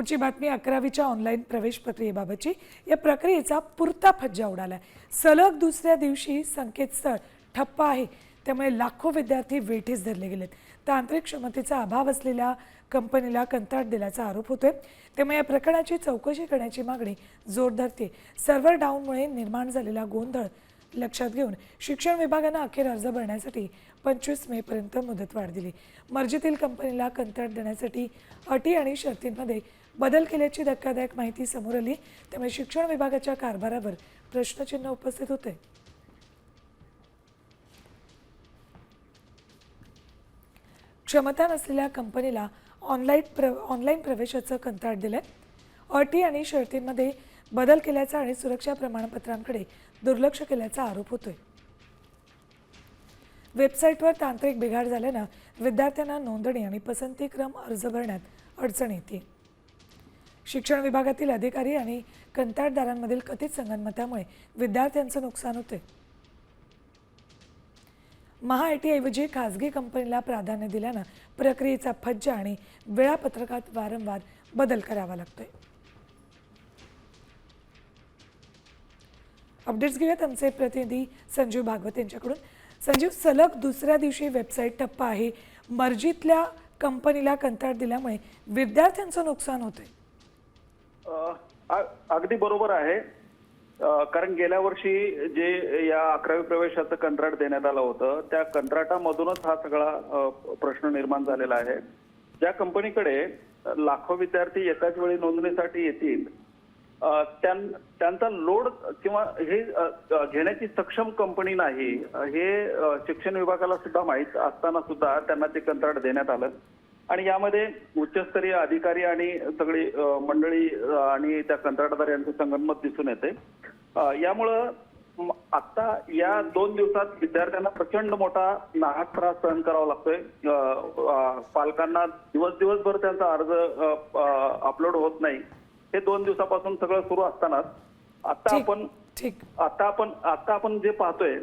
पुढची बातमी 11वीच्या ऑनलाईन प्रवेश प्रक्रियेबाबतची। या प्रक्रियेचा पुरता फज्जा उडालाय। सलग दुसऱ्या दिवशी संकेतस्थळ ठप्प आहे, त्यामुळे लाखो विद्यार्थी वेठीस धरले गेलेत। तांत्रिक क्षमतेचा अभाव असलेल्या कंपनीला कंत्राट दिल्याचा आरोप होतोय, त्यामुळे या प्रकरणाची चौकशी करण्याची मागणी जोर धरते। सर्व्हर डाऊनमुळे निर्माण झालेला गोंधळ लक्षात घेऊन शिक्षण विभागाने अखेर अर्ज भरण्यासाठी 25 मे पर्यंत मुदतवाढ दिली। मर्जीतील कंपनीला कंत्राट देण्यासाठी अटी आणि शर्तींमध्ये बदल केल्याची धक्कादायक माहिती समोर आली, त्यामुळे शिक्षण विभागाच्या कारभारावर प्रश्नचिन्ह उपस्थित होते। क्षमता नसलेल्या कंपनीला ऑनलाईन प्रवेशाचं कंत्राट दिलंय। अटी आणि शर्तींमध्ये बदल केल्याचा आणि सुरक्षा प्रमाणपत्रांकडे दुर्लक्ष केल्याचा आरोप होतोय। वेबसाईटवर तांत्रिक बिघाड झाल्यानं विद्यार्थ्यांना नोंदणी आणि पसंतीक्रम अर्ज भरण्यात अडचण येते। शिक्षण विभागातील अधिकारी आणि कंत्राटदारांमधील कथित संगनमतामुळे विद्यार्थ्यांचं नुकसान होते। महाआयटीऐवजी खासगी कंपनीला प्राधान्य दिल्यानं प्रक्रियेचा फज्जा आणि वेळापत्रकात वारंवार बदल करावा लागतोय। अपडेट्स घेऊयात आमचे प्रतिनिधी संजीव भागवत यांच्याकडून। संजीव, सलग दुसऱ्या दिवशी वेबसाईट ठप्प आहे, मर्जीतल्या कंपनीला कंत्राट दिल्यामुळे विद्यार्थ्यांचं नुकसान होतंय। अगदी बरोबर आहे, कारण गेल्या वर्षी जे या 11वी प्रवेशाचं कंत्राट देण्यात आलं होतं त्या कंत्राटामधूनच हा सगळा प्रश्न निर्माण झालेला आहे। ज्या कंपनीकडे लाखो विद्यार्थी एकाच वेळी नोंदणीसाठी येतील त्यांचा लोड किंवा हे घेण्याची सक्षम कंपनी नाही हे शिक्षण विभागाला सुद्धा माहीत असताना सुद्धा त्यांना ते कंत्राट देण्यात आलं आणि यामध्ये उच्चस्तरीय अधिकारी आणि सगळी मंडळी आणि त्या कंत्राटदार यांचं संगनमत दिसून येते। यामुळं आता या 2 दिवसात विद्यार्थ्यांना प्रचंड मोठा नाहक त्रास सहन करावा लागतोय। पालकांना दिवसभर त्यांचा अर्ज अपलोड होत नाही। हे 2 दिवसापासून सगळं सुरू असतानाच आता आपण जे पाहतोय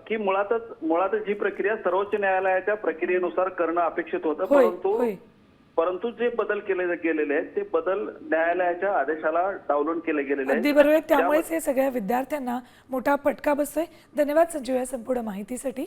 की मुळातच ही प्रक्रिया सर्वोच्च न्यायालयाच्या प्रक्रियेनुसार करणं अपेक्षित होतं, परंतु जे बदल केले गेलेले आहेत ते बदल न्यायालयाच्या आदेशाला डावलून केले गेलेले आहेत। अगदी बरोबर, त्यामुळेच हे सगळ्या विद्यार्थ्यांना मोठा फटका बसतोय। धन्यवाद संजीव या संपूर्ण माहितीसाठी।